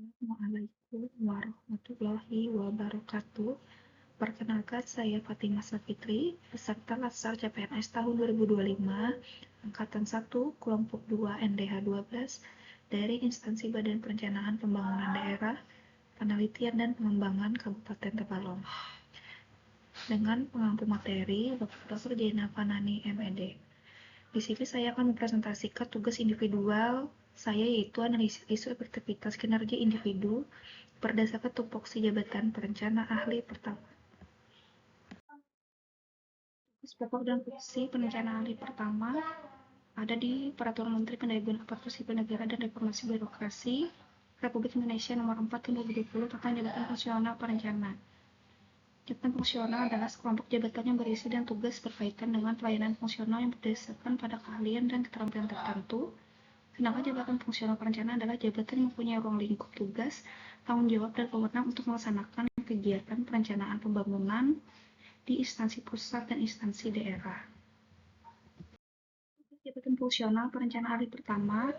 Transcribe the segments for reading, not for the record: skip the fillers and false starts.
Assalamualaikum warahmatullahi wabarakatuh. Perkenalkan, saya Fatimah Safitri, peserta Latsar CPNS tahun 2025, Angkatan 1, Kelompok 2 NDH 12, dari Instansi Badan Perencanaan Pembangunan Daerah, Penelitian dan Pengembangan Kabupaten Tabalong. Dengan pengampu materi, Dr. Jena Fanani, MED. Di sini saya akan mempresentasikan tugas individual saya, yaitu analisis isu efektivitas kinerja individu berdasarkan tupoksi jabatan perencana ahli pertama. Tugas pokok dan fungsi perencana ahli pertama ada di Peraturan Menteri Pendayaan Aparatur Sipil Negara dan Reformasi Birokrasi Republik Indonesia Nomor 4 Tahun 2020 tentang jabatan fungsional perencana. Jabatan fungsional adalah sekelompok jabatan yang berisi dan tugas berkaitan dengan pelayanan fungsional yang berdasarkan pada keahlian dan keterampilan tertentu. Sedangkan jabatan fungsional perencana adalah jabatan yang mempunyai ruang lingkup tugas, tanggung jawab, dan wewenang untuk melaksanakan kegiatan perencanaan pembangunan di instansi pusat dan instansi daerah. Jabatan fungsional perencana ahli pertama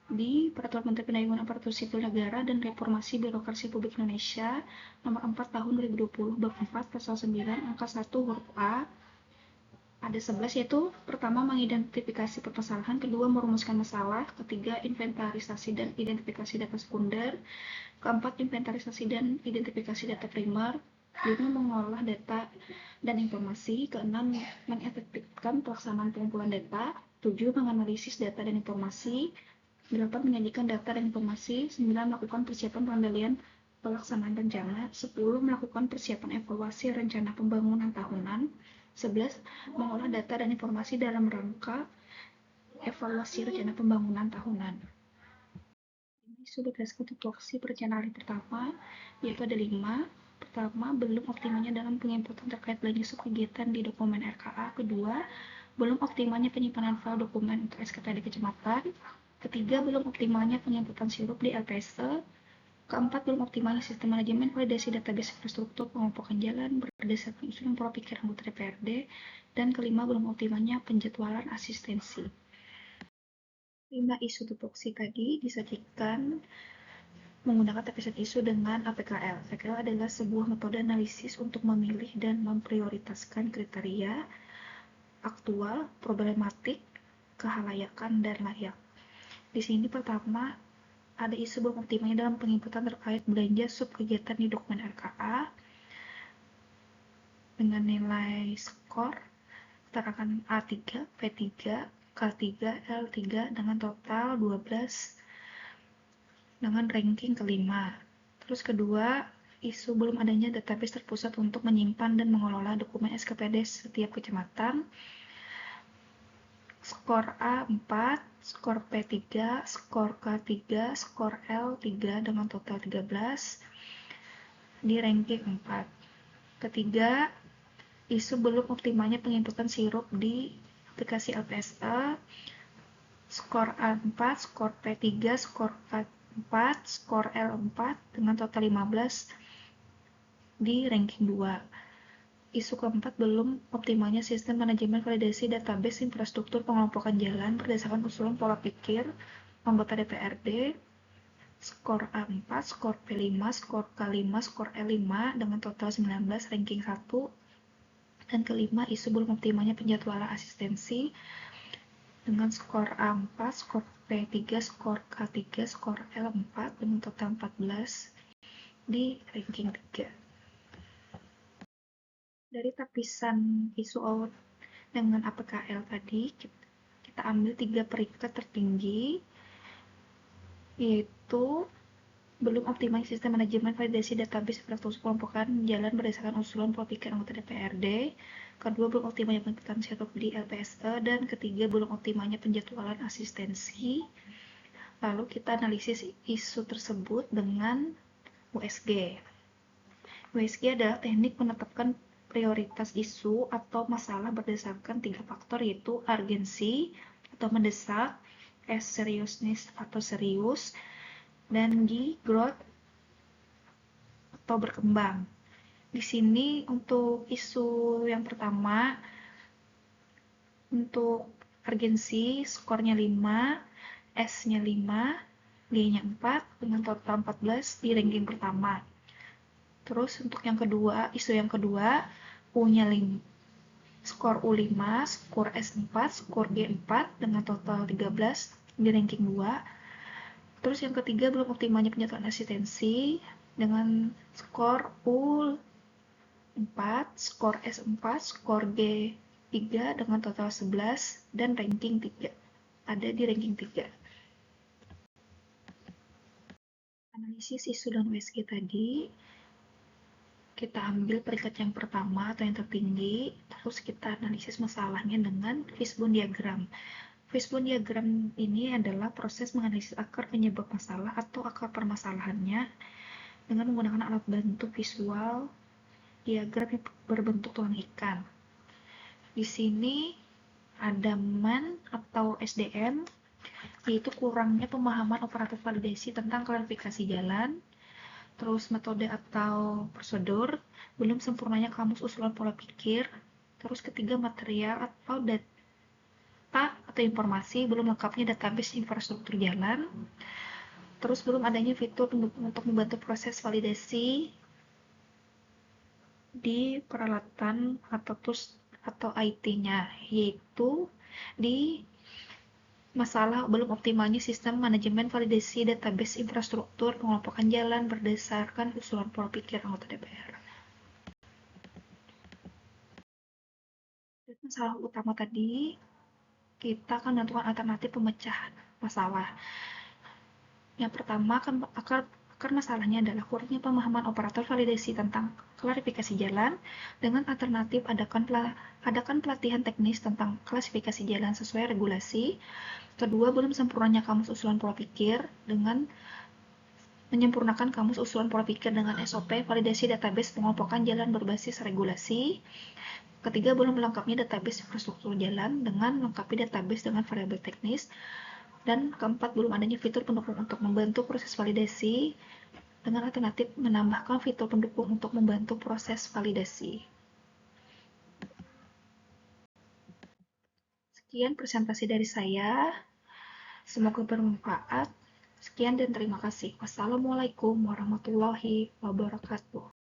di Peraturan Menteri Pendayaan Aparatur Sipil Negara dan Reformasi Birokrasi Republik Indonesia Nomor 4 Tahun 2020 Bab 4 Pasal 9 Angka 1 huruf A ada 11, yaitu pertama mengidentifikasi permasalahan, kedua merumuskan masalah, ketiga inventarisasi dan identifikasi data sekunder, keempat inventarisasi dan identifikasi data primer, kelima mengolah data dan informasi, keenam mengefektifkan pelaksanaan pengumpulan data, 7 menganalisis data dan informasi, 8 menyajikan data dan informasi, 9 melakukan persiapan pengendalian pelaksanaan rencana, 10 melakukan persiapan evaluasi rencana pembangunan tahunan, 11 mengolah data dan informasi dalam rangka evaluasi rencana pembangunan tahunan. Ini sudah berdasarkan tupoksi perencanaan ahli pertama, yaitu ada 5. Pertama, belum optimalnya dalam penginputan terkait belanja subkegiatan di dokumen RKA. Kedua, belum optimalnya penyimpanan file dokumen untuk SKPD kecamatan. Ketiga, belum optimalnya penginputan sirup di LPSE. Keempat, belum optimalnya sistem manajemen validasi database infrastruktur pengelompokan jalan berdasarkan usulan pola pikir anggota DPRD. Dan kelima, belum optimalnya penjadwalan asistensi. 5 isu tupoksi tadi disajikan menggunakan tapisan isu dengan APKL. APKL adalah sebuah metode analisis untuk memilih dan memprioritaskan kriteria aktual, problematik, kehalayakan, dan layak. Di sini pertama ada isu belum optimalnya dalam penginputan terkait belanja sub kegiatan di dokumen RKA dengan nilai skor keterangan A3, P3, K3, L3 dengan total 12 dengan ranking kelima. Terus kedua, isu belum adanya database terpusat untuk menyimpan dan mengelola dokumen SKPD setiap kecamatan. Skor A4, skor P3, skor K3, skor L3 dengan total 13 di ranking 4. Ketiga, isu belum optimalnya penginputan sirup di aplikasi LPSE. Skor A4, skor P3, skor K4, skor L4 dengan total 15 di ranking 2. Isu keempat, belum optimalnya sistem manajemen validasi database infrastruktur pengelompokan jalan berdasarkan usulan pola pikir anggota DPRD. Skor A4, skor P5, skor K5, skor L5 dengan total 19 ranking 1. Dan kelima, isu belum optimalnya penjadwalan asistensi dengan skor A4, skor P3, skor K3, skor L4 dengan total 14 di ranking 3. Dari tapisan isu out dengan APKL tadi, kita ambil 3 peringkat tertinggi, yaitu belum optimal sistem manajemen validasi database infrastruktur kelompokan jalan berdasarkan usulan pola pikir anggota DPRD. Kedua, belum optimalnya penginputan sirup di LPSE. Dan ketiga, belum optimalnya penjadwalan asistensi. Lalu kita analisis isu tersebut dengan USG. USG adalah teknik menetapkan prioritas isu atau masalah berdasarkan 3 faktor, yaitu urgensi atau mendesak, S seriousness atau serius, dan G growth atau berkembang. Di sini untuk isu yang pertama, untuk urgensi skornya 5, S-nya 5, G-nya 4 dengan total 14 di ranking pertama. Terus untuk yang kedua, isu yang kedua, U-nya 5, skor U5, skor S4, skor G4 dengan total 13 di ranking 2. Terus yang ketiga, belum optimalnya penyataan asistensi dengan skor U4, skor S4, skor G3 dengan total 11 dan ranking 3. Ada di ranking 3. Analisis isu dan USG tadi, kita ambil peringkat yang pertama atau yang tertinggi, terus kita analisis masalahnya dengan fishbone diagram. Fishbone diagram ini adalah proses menganalisis akar penyebab masalah atau akar permasalahannya dengan menggunakan alat bantu visual diagram yang berbentuk tulang ikan. Di sini ada MAN atau SDM, yaitu kurangnya pemahaman operator validasi tentang klarifikasi jalan. Terus metode atau prosedur, belum sempurnanya kamus usulan pola pikir. Terus ketiga, material atau data atau informasi, belum lengkapnya database infrastruktur jalan. Terus belum adanya fitur untuk membantu proses validasi di peralatan atau tools atau IT-nya, yaitu di masalah belum optimalnya sistem manajemen validasi database infrastruktur pengelompokan jalan berdasarkan usulan pola pikir anggota DPR. Masalah utama tadi, kita akan menentukan alternatif pemecahan masalah. Yang pertama, akar masalahnya adalah kurangnya pemahaman operator validasi tentang klarifikasi jalan dengan alternatif adakan pelatihan teknis tentang klasifikasi jalan sesuai regulasi. Kedua, belum sempurnanya kamus usulan pola pikir dengan menyempurnakan kamus usulan pola pikir dengan SOP validasi database pengelompokan jalan berbasis regulasi. Ketiga, belum melengkapnya database infrastruktur jalan dengan melengkapi database dengan variabel teknis. Dan keempat, belum adanya fitur pendukung untuk membantu proses validasi dengan alternatif menambahkan fitur pendukung untuk membantu proses validasi. Sekian presentasi dari saya. Semoga bermanfaat. Sekian dan terima kasih. Wassalamualaikum warahmatullahi wabarakatuh.